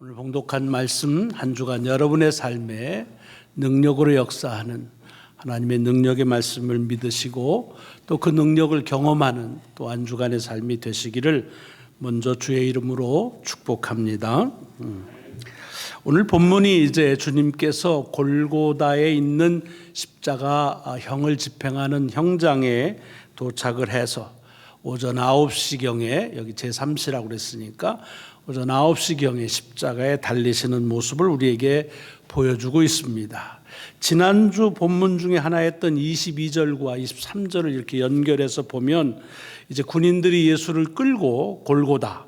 오늘 봉독한 말씀 한 주간 여러분의 삶에 능력으로 역사하는 하나님의 능력의 말씀을 믿으시고 또 그 능력을 경험하는 또 한 주간의 삶이 되시기를 먼저 주의 이름으로 축복합니다. 오늘 본문이 이제 주님께서 골고다에 있는 십자가형을 집행하는 형장에 도착을 해서 오전 9시경에 여기 제3시라고 그랬으니까 오전 9시경에 십자가에 달리시는 모습을 우리에게 보여주고 있습니다. 지난주 본문 중에 하나였던 22절과 23절을 이렇게 연결해서 보면 이제 군인들이 예수를 끌고 골고다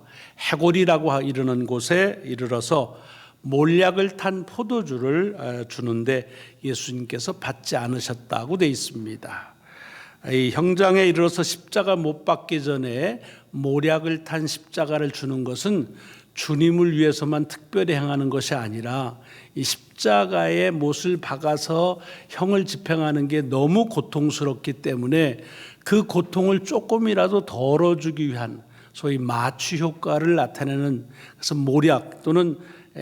해골이라고 이르는 곳에 이르러서 몰약을 탄 포도주를 주는데 예수님께서 받지 않으셨다고 되어 있습니다. 이 형장에 이르러서 십자가 못 박기 전에 몰약을 탄 십자가를 주는 것은 주님을 위해서만 특별히 행하는 것이 아니라 이 십자가에 못을 박아서 형을 집행하는 게 너무 고통스럽기 때문에 그 고통을 조금이라도 덜어주기 위한 소위 마취 효과를 나타내는, 그래서 몰약 또는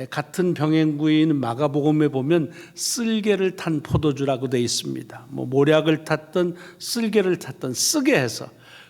같은 병행구에 있는 마가복음에 보면 쓸개를 탄 포도주라고 되어 있습니다. 몰약을 탔던 쓸개를 탔던 쓰게 해서,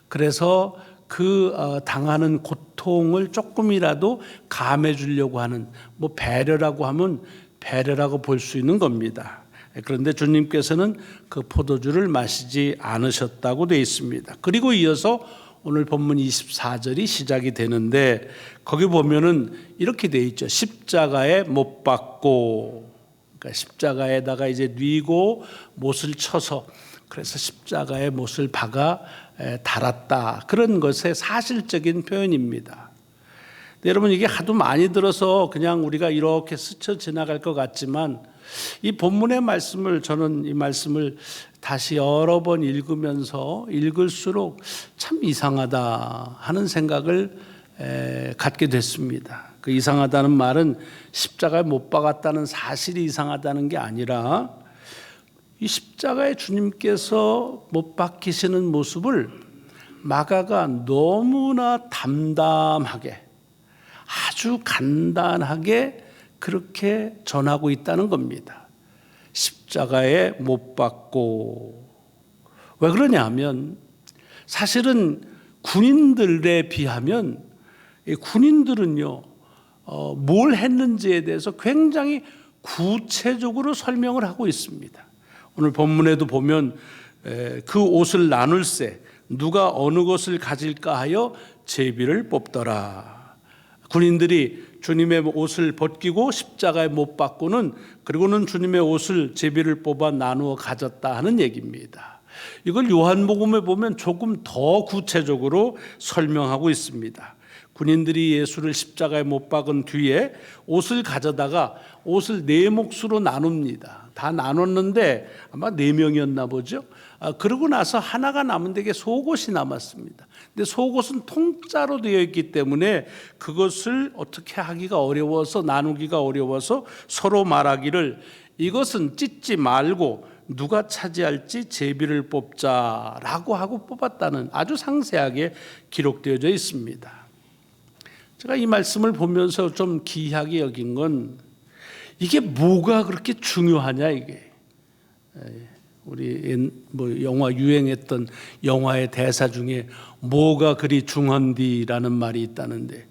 그래서 그 당하는 고통을 조금이라도 감해 주려고 하는, 배려라고 하면 배려라고 볼 수 있는 겁니다. 그런데 주님께서는 그 포도주를 마시지 않으셨다고 되어 있습니다. 그리고 이어서 오늘 본문 24절이 시작이 되는데 거기 보면은 이렇게 되어 있죠. 십자가에 못 박고, 그러니까 십자가에다가 이제 뉘고 못을 쳐서, 그래서 십자가에 못을 박아 달았다. 그런 것의 사실적인 표현입니다. 여러분, 이게 하도 많이 들어서 그냥 우리가 이렇게 스쳐 지나갈 것 같지만 이 본문의 말씀을, 저는 이 말씀을 다시 여러 번 읽으면서 읽을수록 참 이상하다 하는 생각을 갖게 됐습니다. 그 이상하다는 말은 십자가에 못 박았다는 사실이 이상하다는 게 아니라 이 십자가에 주님께서 못 박히시는 모습을 마가가 너무나 담담하게, 아주 간단하게 그렇게 전하고 있다는 겁니다. 십자가에 못 박고. 왜 그러냐 하면 사실은 군인들에 비하면 군인들은요 뭘 했는지에 대해서 굉장히 구체적으로 설명을 하고 있습니다. 오늘 본문에도 보면 그 옷을 나눌세 누가 어느 것을 가질까 하여 제비를 뽑더라. 군인들이 주님의 옷을 벗기고 십자가에 못 박고는, 그리고는 주님의 옷을 제비를 뽑아 나누어 가졌다 하는 얘기입니다. 이걸 요한복음에 보면 조금 더 구체적으로 설명하고 있습니다. 군인들이 예수를 십자가에 못 박은 뒤에 옷을 가져다가 옷을 네 몫으로 나눕니다. 다 나눴는데 아마 4명이었나 보죠. 그러고 나서 하나가 남은 데게 속옷이 남았습니다. 근데 속옷은 통짜로 되어 있기 때문에 그것을 어떻게 하기가 어려워서, 나누기가 어려워서 서로 말하기를 이것은 찢지 말고 누가 차지할지 제비를 뽑자라고 하고 뽑았다는, 아주 상세하게 기록되어져 있습니다. 제가 이 말씀을 보면서 좀 기이하게 여긴 건 이게 뭐가 그렇게 중요하냐, 이게. 우리 영화 유행했던 영화의 대사 중에 뭐가 그리 중헌디라는 말이 있다는데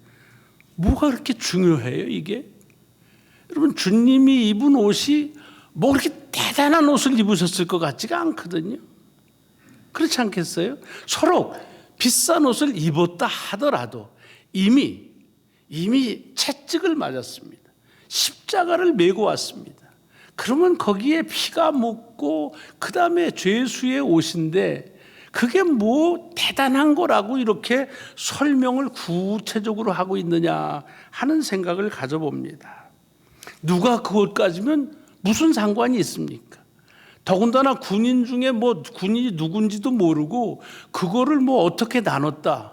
뭐가 그렇게 중요해요, 이게? 여러분, 주님이 입은 옷이 뭐 그렇게 대단한 옷을 입으셨을 것 같지가 않거든요. 그렇지 않겠어요? 서로 비싼 옷을 입었다 하더라도 이미 채찍을 맞았습니다. 십자가를 메고 왔습니다. 그러면 거기에 피가 묻고 그 다음에 죄수의 옷인데 그게 뭐 대단한 거라고 이렇게 설명을 구체적으로 하고 있느냐 하는 생각을 가져봅니다. 누가 그것까지면 무슨 상관이 있습니까? 더군다나 군인 중에 군인이 누군지도 모르고 그거를 어떻게 나눴다.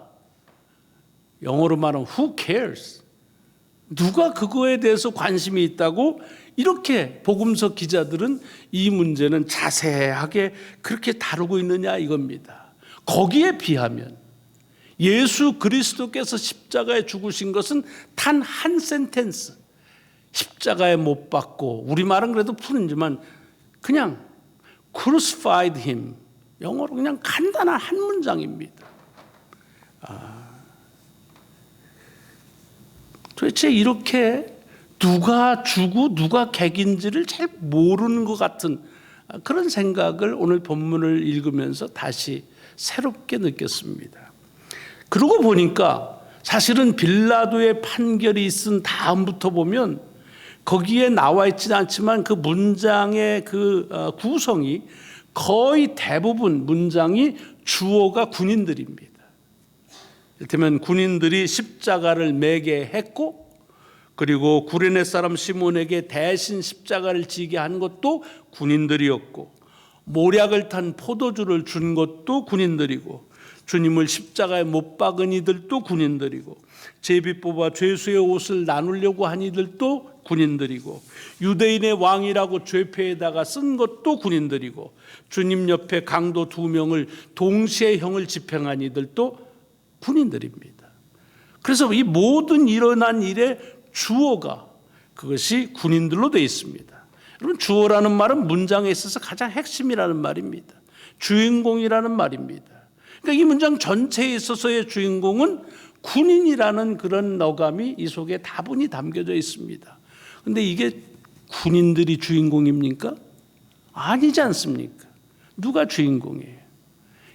영어로 말하면 who cares? 누가 그거에 대해서 관심이 있다고 이렇게 복음서 기자들은 이 문제는 자세하게 그렇게 다루고 있느냐 이겁니다. 거기에 비하면 예수 그리스도께서 십자가에 죽으신 것은 단 한 센텐스, 십자가에 못 박고, 우리말은 그래도 푸른지만 그냥 crucified him, 영어로 그냥 간단한 한 문장입니다. 도대체 이렇게 누가 주고 누가 객인지를 잘 모르는 것 같은 그런 생각을 오늘 본문을 읽으면서 다시 새롭게 느꼈습니다. 그러고 보니까 사실은 빌라도의 판결이 있은 다음부터 보면 거기에 나와 있지는 않지만 그 문장의 그 구성이 거의 대부분 문장이 주어가 군인들입니다. 이를테면 군인들이 십자가를 매게 했고, 그리고 구레네 사람 시몬에게 대신 십자가를 지게 한 것도 군인들이었고, 모략을 탄 포도주를 준 것도 군인들이고, 주님을 십자가에 못 박은 이들도 군인들이고, 제비 뽑아 죄수의 옷을 나누려고 한 이들도 군인들이고, 유대인의 왕이라고 죄패에다가 쓴 것도 군인들이고, 주님 옆에 강도 2명을 동시에 형을 집행한 이들도 군인들입니다. 그래서 이 모든 일어난 일의 주어가 그것이 군인들로 되어 있습니다. 여러분, 주어라는 말은 문장에 있어서 가장 핵심이라는 말입니다. 주인공이라는 말입니다. 그러니까 이 문장 전체에 있어서의 주인공은 군인이라는 그런 어감이 이 속에 다분히 담겨져 있습니다. 그런데 이게 군인들이 주인공입니까? 아니지 않습니까? 누가 주인공이에요?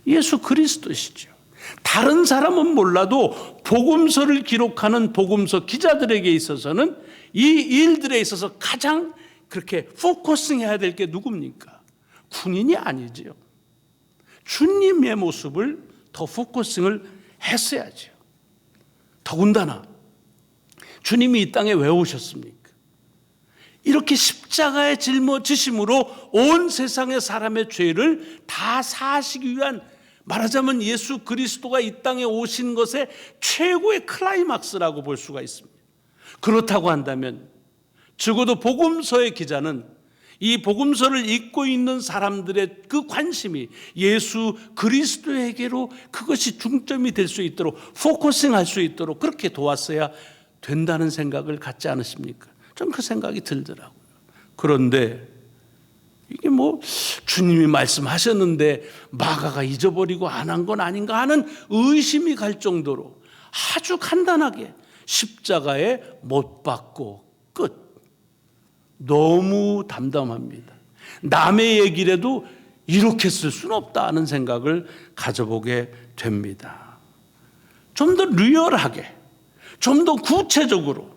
예수 그리스도시죠. 다른 사람은 몰라도 복음서를 기록하는 복음서 기자들에게 있어서는 이 일들에 있어서 가장 그렇게 포커싱 해야 될 게 누굽니까? 군인이 아니지요. 주님의 모습을 더 포커싱을 했어야죠. 더군다나 주님이 이 땅에 왜 오셨습니까? 이렇게 십자가에 짊어지심으로 온 세상의 사람의 죄를 다 사하시기 위한, 말하자면 예수 그리스도가 이 땅에 오신 것의 최고의 클라이막스라고 볼 수가 있습니다. 그렇다고 한다면 적어도 복음서의 기자는 이 복음서를 읽고 있는 사람들의 그 관심이 예수 그리스도에게로 그것이 중점이 될 수 있도록, 포커싱할 수 있도록 그렇게 도왔어야 된다는 생각을 갖지 않으십니까? 전 그 생각이 들더라고요. 그런데 이게 뭐 주님이 말씀하셨는데 마가가 잊어버리고 안 한 건 아닌가 하는 의심이 갈 정도로 아주 간단하게 십자가에 못 박고 끝. 너무 담담합니다. 남의 얘기라도 이렇게 쓸 수는 없다 하는 생각을 가져보게 됩니다. 좀 더 리얼하게, 좀 더 구체적으로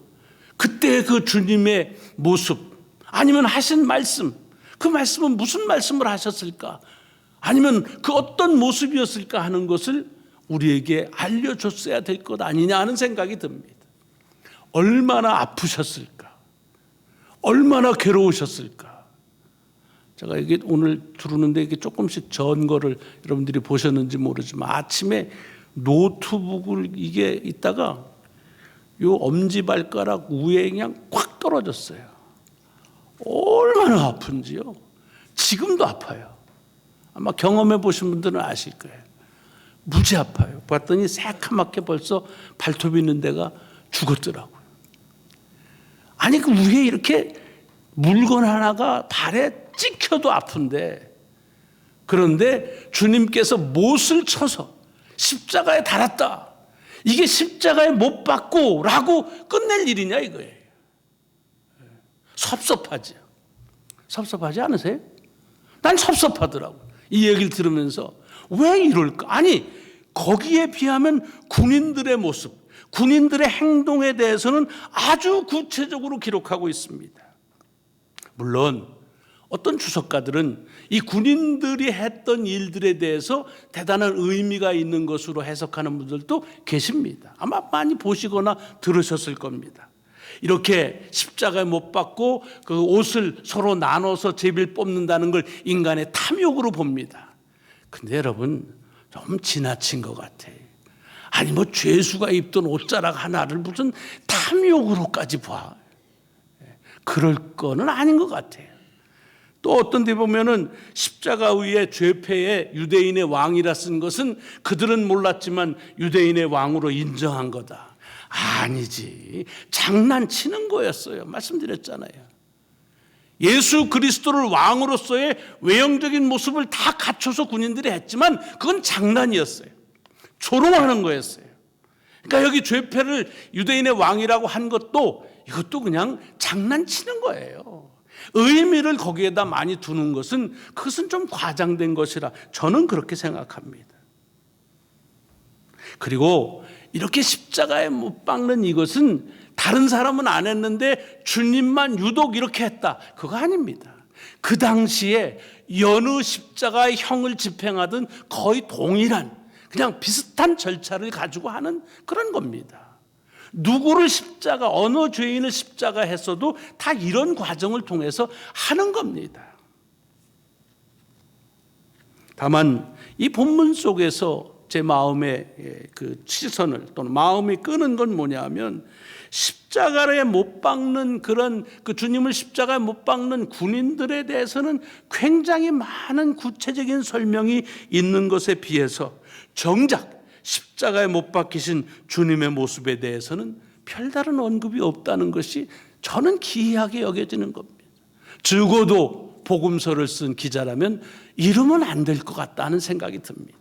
그때 그 주님의 모습, 아니면 하신 말씀, 그 말씀은 무슨 말씀을 하셨을까, 아니면 그 어떤 모습이었을까 하는 것을 우리에게 알려줬어야 될 것 아니냐 하는 생각이 듭니다. 얼마나 아프셨을까, 얼마나 괴로우셨을까. 제가 이게 오늘 들었는데 이게 조금씩 전 거를 여러분들이 보셨는지 모르지만 아침에 노트북을 이게 있다가 요 엄지발가락 위에 그냥 꽉 떨어졌어요. 얼마나 아픈지요. 지금도 아파요. 아마 경험해 보신 분들은 아실 거예요. 무지 아파요. 봤더니 새카맣게 벌써 발톱이 있는 데가 죽었더라고요. 아니 그 위에 이렇게 물건 하나가 발에 찍혀도 아픈데, 그런데 주님께서 못을 쳐서 십자가에 달았다, 이게 십자가에 못 박고 라고 끝낼 일이냐 이거예요. 섭섭하죠. 섭섭하지 않으세요? 난 섭섭하더라고. 이 얘기를 들으면서 왜 이럴까? 아니 거기에 비하면 군인들의 모습, 군인들의 행동에 대해서는 아주 구체적으로 기록하고 있습니다. 물론 어떤 주석가들은 이 군인들이 했던 일들에 대해서 대단한 의미가 있는 것으로 해석하는 분들도 계십니다. 아마 많이 보시거나 들으셨을 겁니다. 이렇게 십자가에 못 박고 그 옷을 서로 나눠서 제비를 뽑는다는 걸 인간의 탐욕으로 봅니다. 근데 여러분 좀 지나친 것 같아요. 아니 뭐 죄수가 입던 옷자락 하나를 무슨 탐욕으로까지 봐. 그럴 거는 아닌 것 같아요. 또 어떤 데 보면은 십자가 위에 죄패에 유대인의 왕이라 쓴 것은 그들은 몰랐지만 유대인의 왕으로 인정한 거다. 아니지. 장난치는 거였어요. 말씀드렸잖아요. 예수 그리스도를 왕으로서의 외형적인 모습을 다 갖춰서 군인들이 했지만 그건 장난이었어요. 조롱하는 거였어요. 그러니까 여기 죄패를 유대인의 왕이라고 한 것도 이것도 그냥 장난치는 거예요. 의미를 거기에다 많이 두는 것은 그것은 좀 과장된 것이라 저는 그렇게 생각합니다. 그리고 이렇게 십자가에 못 박는 이것은 다른 사람은 안 했는데 주님만 유독 이렇게 했다. 그거 아닙니다. 그 당시에 여느 십자가의 형을 집행하든 거의 동일한 그냥 비슷한 절차를 가지고 하는 그런 겁니다. 누구를 십자가, 어느 죄인을 십자가 했어도 다 이런 과정을 통해서 하는 겁니다. 다만 이 본문 속에서 제 마음의 그 시선을 또는 마음이 끄는 건 뭐냐면 십자가에 못 박는 그런 그 주님을 십자가에 못 박는 군인들에 대해서는 굉장히 많은 구체적인 설명이 있는 것에 비해서 정작 십자가에 못 박히신 주님의 모습에 대해서는 별다른 언급이 없다는 것이 저는 기이하게 여겨지는 겁니다. 적어도 복음서를 쓴 기자라면 이러면 안 될 것 같다는 생각이 듭니다.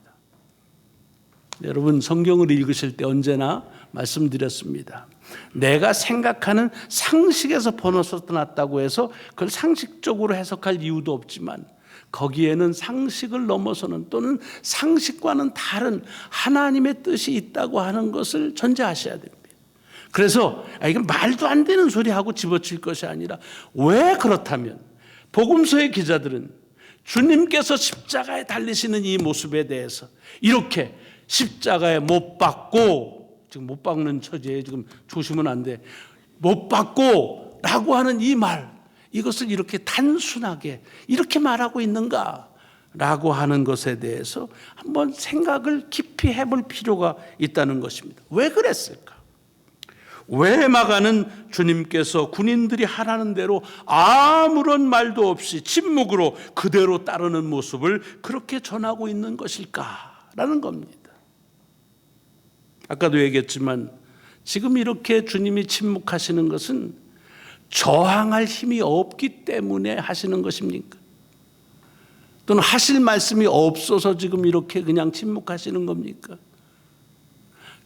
여러분 성경을 읽으실 때 언제나 말씀드렸습니다. 내가 생각하는 상식에서 벗어났다고 해서 그걸 상식적으로 해석할 이유도 없지만 거기에는 상식을 넘어서는 또는 상식과는 다른 하나님의 뜻이 있다고 하는 것을 전제하셔야 됩니다. 그래서 이건 말도 안 되는 소리하고 집어칠 것이 아니라 왜 그렇다면 복음서의 기자들은 주님께서 십자가에 달리시는 이 모습에 대해서 이렇게 십자가에 못 박고, 지금 못 박는 처지에 지금 조심은 안 돼. 못 박고 라고 하는 이 말, 이것을 이렇게 단순하게 이렇게 말하고 있는가 라고 하는 것에 대해서 한번 생각을 깊이 해볼 필요가 있다는 것입니다. 왜 그랬을까? 왜 마가는 주님께서 군인들이 하라는 대로 아무런 말도 없이 침묵으로 그대로 따르는 모습을 그렇게 전하고 있는 것일까라는 겁니다. 아까도 얘기했지만 지금 이렇게 주님이 침묵하시는 것은 저항할 힘이 없기 때문에 하시는 것입니까? 또는 하실 말씀이 없어서 지금 이렇게 그냥 침묵하시는 겁니까?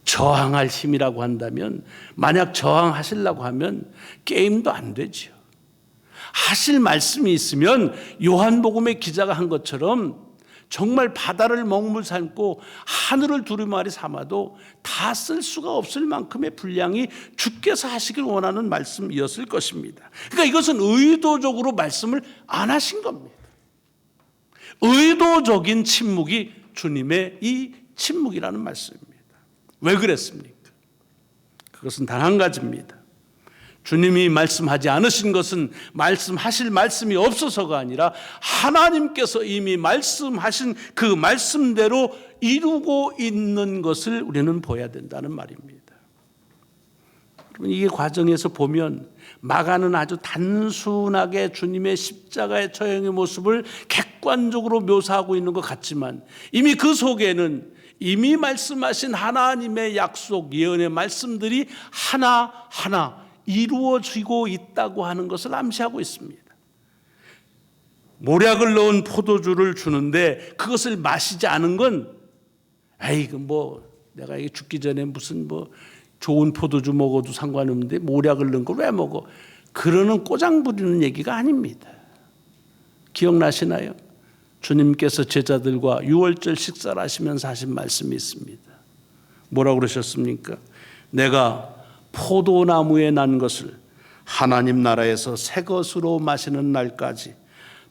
저항할 힘이라고 한다면 만약 저항하시려고 하면 게임도 안 되죠. 하실 말씀이 있으면 요한복음의 기자가 한 것처럼 정말 바다를 먹물 삼고 하늘을 두루마리 삼아도 다 쓸 수가 없을 만큼의 분량이 주께서 하시길 원하는 말씀이었을 것입니다. 그러니까 이것은 의도적으로 말씀을 안 하신 겁니다. 의도적인 침묵이 주님의 이 침묵이라는 말씀입니다. 왜 그랬습니까? 그것은 단 한 가지입니다. 주님이 말씀하지 않으신 것은 말씀하실 말씀이 없어서가 아니라 하나님께서 이미 말씀하신 그 말씀대로 이루고 있는 것을 우리는 보아야 된다는 말입니다. 이게 과정에서 보면 마가는 아주 단순하게 주님의 십자가의 처형의 모습을 객관적으로 묘사하고 있는 것 같지만 이미 그 속에는 이미 말씀하신 하나님의 약속, 예언의 말씀들이 하나하나 이루어지고 있다고 하는 것을 암시하고 있습니다. 모략을 넣은 포도주를 주는데 그것을 마시지 않은 건 내가 이게 죽기 전에 무슨 좋은 포도주 먹어도 상관없는데 모략을 넣은 걸 왜 먹어? 그러는 꼬장 부리는 얘기가 아닙니다. 기억나시나요? 주님께서 제자들과 유월절 식사를 하시면서 하신 말씀이 있습니다. 뭐라고 그러셨습니까? 내가 포도나무에 난 것을 하나님 나라에서 새 것으로 마시는 날까지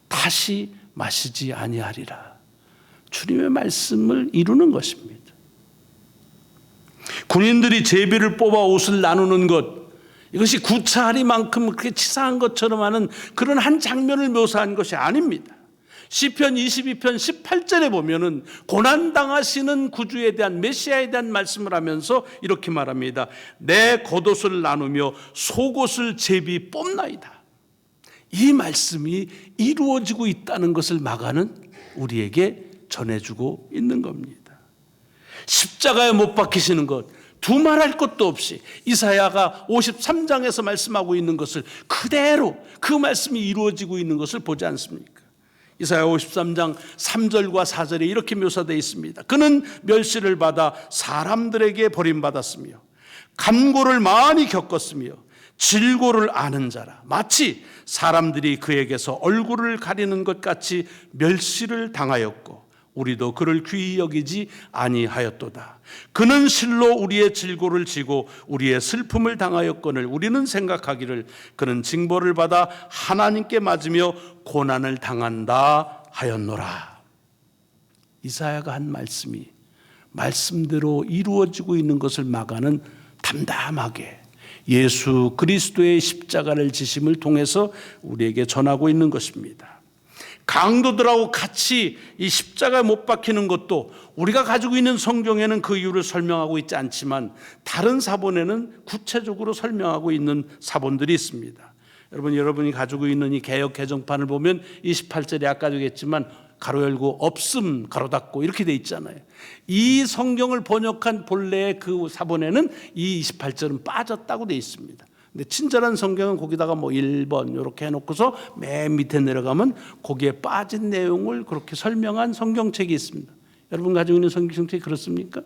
다시 마시지 아니하리라. 주님의 말씀을 이루는 것입니다. 군인들이 제비를 뽑아 옷을 나누는 것, 이것이 구차하리만큼 그렇게 치사한 것처럼 하는 그런 한 장면을 묘사한 것이 아닙니다. 시편 22편 18절에 보면은 고난당하시는 구주에 대한 메시아에 대한 말씀을 하면서 이렇게 말합니다. 내 겉옷을 나누며 속옷을 제비 뽑나이다. 이 말씀이 이루어지고 있다는 것을 마가는 우리에게 전해주고 있는 겁니다. 십자가에 못 박히시는 것, 두말할 것도 없이 이사야가 53장에서 말씀하고 있는 것을 그대로 그 말씀이 이루어지고 있는 것을 보지 않습니까? 이사야 53장 3절과 4절에 이렇게 묘사되어 있습니다. 그는 멸시를 받아 사람들에게 버림받았으며 간고를 많이 겪었으며 질고를 아는 자라. 마치 사람들이 그에게서 얼굴을 가리는 것 같이 멸시를 당하였고 우리도 그를 귀히 여기지 아니하였도다. 그는 실로 우리의 질고를 지고 우리의 슬픔을 당하였거늘 우리는 생각하기를 그는 징벌을 받아 하나님께 맞으며 고난을 당한다 하였노라. 이사야가 한 말씀이 말씀대로 이루어지고 있는 것을 마가는 담담하게 예수 그리스도의 십자가를 지심을 통해서 우리에게 전하고 있는 것입니다. 강도들하고 같이 이 십자가에 못 박히는 것도 우리가 가지고 있는 성경에는 그 이유를 설명하고 있지 않지만 다른 사본에는 구체적으로 설명하고 있는 사본들이 있습니다. 여러분이 가지고 있는 이 개역 개정판을 보면 28절에 아까도 얘기했지만 가로 열고 없음 가로 닫고 이렇게 돼 있잖아요. 이 성경을 번역한 본래의 그 사본에는 이 28절은 빠졌다고 돼 있습니다. 근데 친절한 성경은 거기다가 뭐 1번 이렇게 해놓고서 맨 밑에 내려가면 거기에 빠진 내용을 그렇게 설명한 성경책이 있습니다. 여러분 가지고 있는 성경책이 그렇습니까?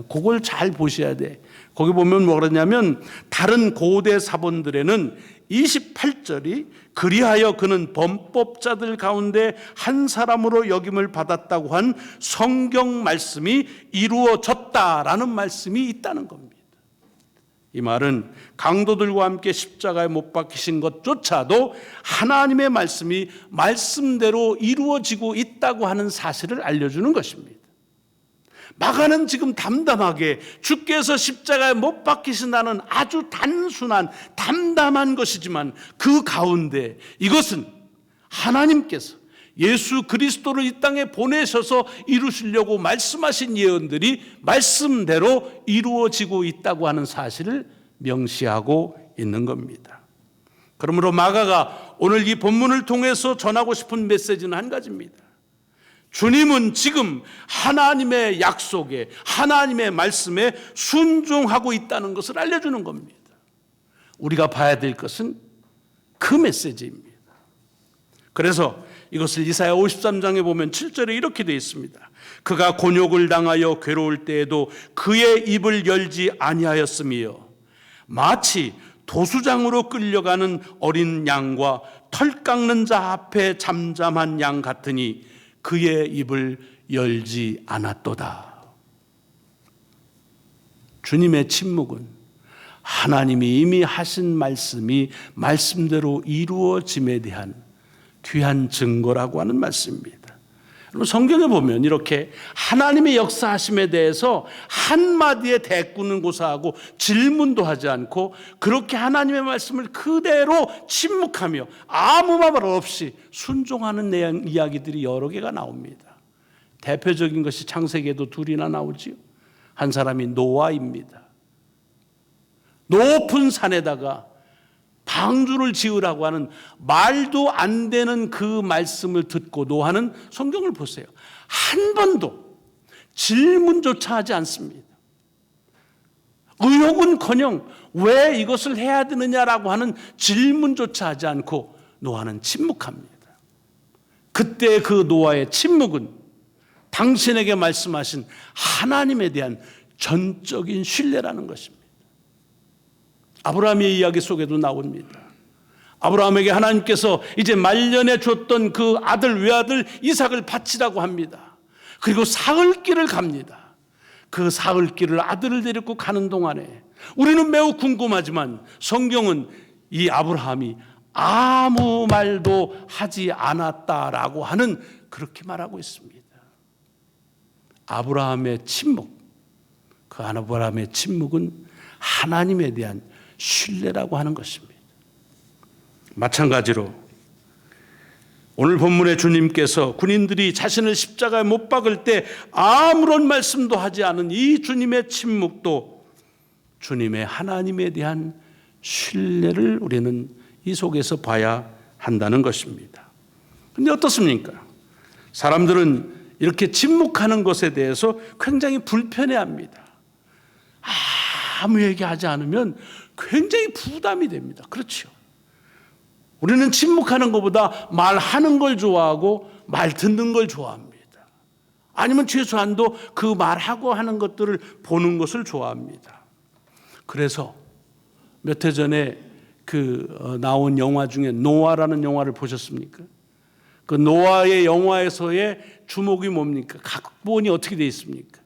그걸 잘 보셔야 돼. 거기 보면 뭐 그러냐면 다른 고대 사본들에는 28절이 그리하여 그는 범법자들 가운데 한 사람으로 여김을 받았다고 한 성경 말씀이 이루어졌다라는 말씀이 있다는 겁니다. 이 말은 강도들과 함께 십자가에 못 박히신 것조차도 하나님의 말씀이 말씀대로 이루어지고 있다고 하는 사실을 알려주는 것입니다. 마가는 지금 담담하게 주께서 십자가에 못 박히신다는 아주 단순한 담담한 것이지만 그 가운데 이것은 하나님께서 예수 그리스도를 이 땅에 보내셔서 이루시려고 말씀하신 예언들이 말씀대로 이루어지고 있다고 하는 사실을 명시하고 있는 겁니다. 그러므로 마가가 오늘 이 본문을 통해서 전하고 싶은 메시지는 한 가지입니다. 주님은 지금 하나님의 약속에 하나님의 말씀에 순종하고 있다는 것을 알려주는 겁니다. 우리가 봐야 될 것은 그 메시지입니다. 그래서 이것을 이사야 53장에 보면 7절에 이렇게 되어 있습니다. 그가 곤욕을 당하여 괴로울 때에도 그의 입을 열지 아니하였으며 마치 도수장으로 끌려가는 어린 양과 털 깎는 자 앞에 잠잠한 양 같으니 그의 입을 열지 않았도다. 주님의 침묵은 하나님이 이미 하신 말씀이 말씀대로 이루어짐에 대한 귀한 증거라고 하는 말씀입니다. 성경에 보면 이렇게 하나님의 역사하심에 대해서 한마디에 대꾸는 고사하고 질문도 하지 않고 그렇게 하나님의 말씀을 그대로 침묵하며 아무 말 없이 순종하는 내용 이야기들이 여러 개가 나옵니다. 대표적인 것이 창세기에도 둘이나 나오지요. 한 사람이 노아입니다. 높은 산에다가 방주를 지으라고 하는 말도 안 되는 그 말씀을 듣고 노아는 성경을 보세요. 한 번도 질문조차 하지 않습니다. 의혹은커녕 왜 이것을 해야 되느냐라고 하는 질문조차 하지 않고 노아는 침묵합니다. 그때 그 노아의 침묵은 당신에게 말씀하신 하나님에 대한 전적인 신뢰라는 것입니다. 아브라함의 이야기 속에도 나옵니다. 아브라함에게 하나님께서 이제 말년에 줬던 그 아들 외아들 이삭을 바치라고 합니다. 그리고 사흘길을 갑니다. 그 사흘길을 아들을 데리고 가는 동안에 우리는 매우 궁금하지만 성경은 이 아브라함이 아무 말도 하지 않았다라고 하는 그렇게 말하고 있습니다. 아브라함의 침묵, 그 아브라함의 침묵은 하나님에 대한 신뢰라고 하는 것입니다. 마찬가지로 오늘 본문의 주님께서 군인들이 자신을 십자가에 못 박을 때 아무런 말씀도 하지 않은 이 주님의 침묵도 주님의 하나님에 대한 신뢰를 우리는 이 속에서 봐야 한다는 것입니다. 그런데 어떻습니까? 사람들은 이렇게 침묵하는 것에 대해서 굉장히 불편해합니다. 아무 얘기하지 않으면 굉장히 부담이 됩니다. 그렇죠? 우리는 침묵하는 것보다 말하는 걸 좋아하고 말 듣는 걸 좋아합니다. 아니면 최소한도 그 말하고 하는 것들을 보는 것을 좋아합니다. 그래서 몇 해 전에 나온 영화 중에 노아라는 영화를 보셨습니까? 그 노아의 영화에서의 주목이 뭡니까? 각본이 어떻게 되어 있습니까?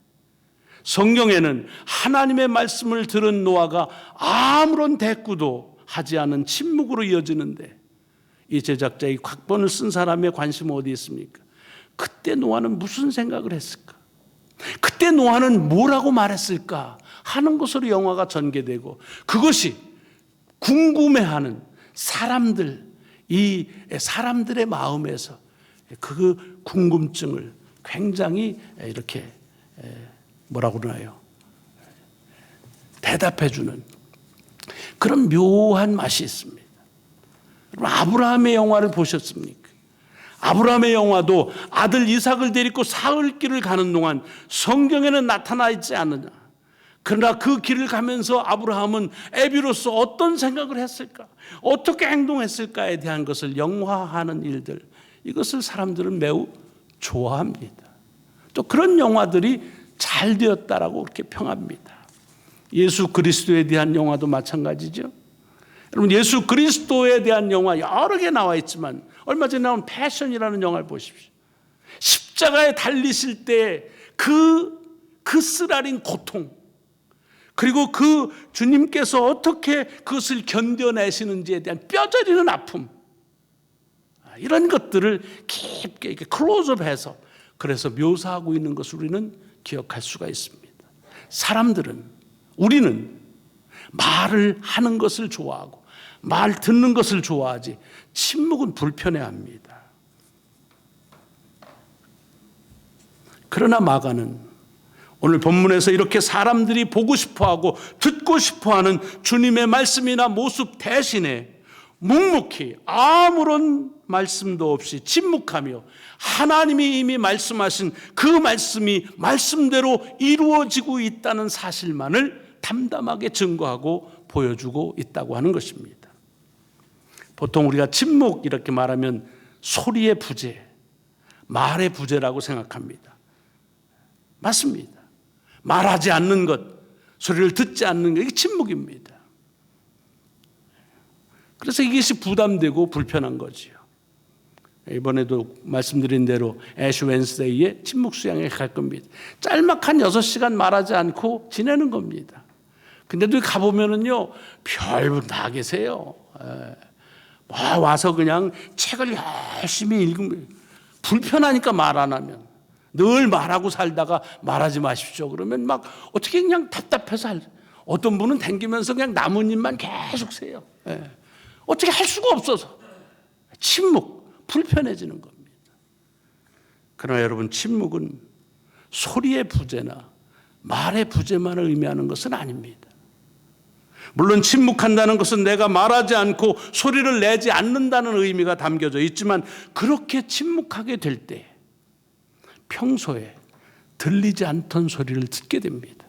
성경에는 하나님의 말씀을 들은 노아가 아무런 대꾸도 하지 않은 침묵으로 이어지는데, 이 제작자, 이 각본을 쓴 사람의 관심은 어디 있습니까? 그때 노아는 무슨 생각을 했을까? 그때 노아는 뭐라고 말했을까? 하는 것으로 영화가 전개되고, 그것이 궁금해하는 사람들의 마음에서 그 궁금증을 굉장히 이렇게 뭐라고 그러나요? 대답해주는 그런 묘한 맛이 있습니다. 아브라함의 영화를 보셨습니까? 아브라함의 영화도 아들 이삭을 데리고 사흘 길을 가는 동안 성경에는 나타나 있지 않느냐. 그러나 그 길을 가면서 아브라함은 애비로서 어떤 생각을 했을까? 어떻게 행동했을까에 대한 것을 영화하는 일들, 이것을 사람들은 매우 좋아합니다. 또 그런 영화들이 잘 되었다라고 그렇게 평합니다. 예수 그리스도에 대한 영화도 마찬가지죠. 여러분, 예수 그리스도에 대한 영화 여러 개 나와 있지만 얼마 전에 나온 패션이라는 영화를 보십시오. 십자가에 달리실 때 그 쓰라린 고통, 그리고 그 주님께서 어떻게 그것을 견뎌내시는지에 대한 뼈저리는 아픔, 이런 것들을 깊게 이렇게 클로즈업해서 그래서 묘사하고 있는 것을 우리는 기억할 수가 있습니다. 우리는 말을 하는 것을 좋아하고 말 듣는 것을 좋아하지 침묵은 불편해합니다. 그러나 마가는 오늘 본문에서 이렇게 사람들이 보고 싶어하고 듣고 싶어하는 주님의 말씀이나 모습 대신에 묵묵히 아무런 말씀도 없이 침묵하며 하나님이 이미 말씀하신 그 말씀이 말씀대로 이루어지고 있다는 사실만을 담담하게 증거하고 보여주고 있다고 하는 것입니다. 보통 우리가 침묵 이렇게 말하면 소리의 부재, 말의 부재라고 생각합니다. 맞습니다. 말하지 않는 것, 소리를 듣지 않는 것, 이게 침묵입니다. 그래서 이것이 부담되고 불편한 거지요. 이번에도 말씀드린 대로 애쉬 웬스데이에 침묵 수양에 갈 겁니다. 짤막한 6시간 말하지 않고 지내는 겁니다. 근데도 가보면은요, 별분 다 계세요. 와서 그냥 책을 열심히 읽으면 불편하니까 말 안 하면. 늘 말하고 살다가 말하지 마십시오 그러면 막 어떻게 그냥 답답해서 어떤 분은 댕기면서 그냥 나뭇잎만 계속 세요. 어떻게 할 수가 없어서 침묵, 불편해지는 겁니다. 그러나 여러분, 침묵은 소리의 부재나 말의 부재만을 의미하는 것은 아닙니다. 물론 침묵한다는 것은 내가 말하지 않고 소리를 내지 않는다는 의미가 담겨져 있지만, 그렇게 침묵하게 될 때 평소에 들리지 않던 소리를 듣게 됩니다.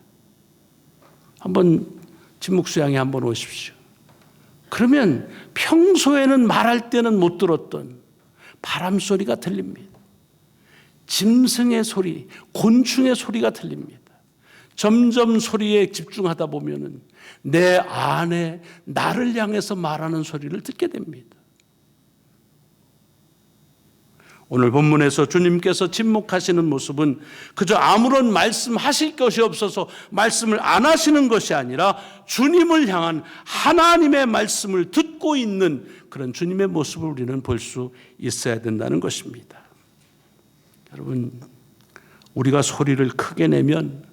한번 침묵 수양에 한번 오십시오. 그러면 평소에는 말할 때는 못 들었던 바람 소리가 들립니다. 짐승의 소리, 곤충의 소리가 들립니다. 점점 소리에 집중하다 보면은 내 안에 나를 향해서 말하는 소리를 듣게 됩니다. 오늘 본문에서 주님께서 침묵하시는 모습은 그저 아무런 말씀하실 것이 없어서 말씀을 안 하시는 것이 아니라 주님을 향한 하나님의 말씀을 듣고 있는 그런 주님의 모습을 우리는 볼 수 있어야 된다는 것입니다. 여러분, 우리가 소리를 크게 내면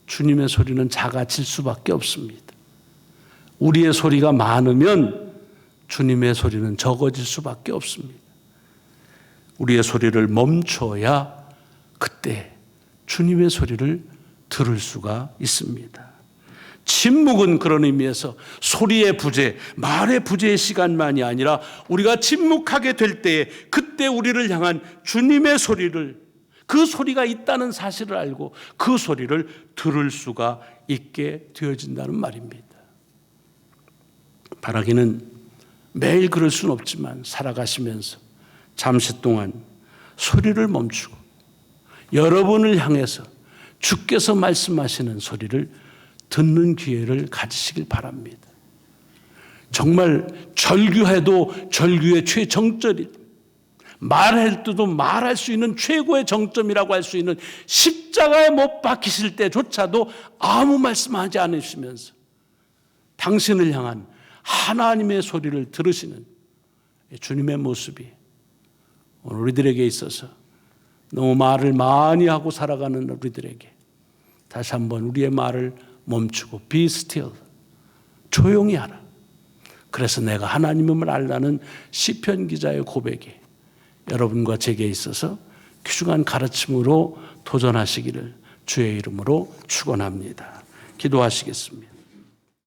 주님의 소리는 작아질 수밖에 없습니다. 우리의 소리가 많으면 주님의 소리는 적어질 수밖에 없습니다. 우리의 소리를 멈춰야 그때 주님의 소리를 들을 수가 있습니다. 침묵은 그런 의미에서 소리의 부재, 말의 부재의 시간만이 아니라 우리가 침묵하게 될 때에 그때 우리를 향한 주님의 소리를, 그 소리가 있다는 사실을 알고 그 소리를 들을 수가 있게 되어진다는 말입니다. 바라기는 매일 그럴 수는 없지만 살아가시면서 잠시 동안 소리를 멈추고 여러분을 향해서 주께서 말씀하시는 소리를 듣는 기회를 가지시길 바랍니다. 정말 절규해도 절규의 최정점이, 말할 때도 말할 수 있는 최고의 정점이라고 할 수 있는 십자가에 못 박히실 때조차도 아무 말씀하지 않으시면서 당신을 향한 하나님의 소리를 들으시는 주님의 모습이 오늘 우리들에게 있어서 너무 말을 많이 하고 살아가는 우리들에게 다시 한번 우리의 말을 멈추고 be still, 조용히 하라. 그래서 내가 하나님을 알라는 시편 기자의 고백이 여러분과 제게 있어서 귀중한 가르침으로 도전하시기를 주의 이름으로 축원합니다. 기도하시겠습니다.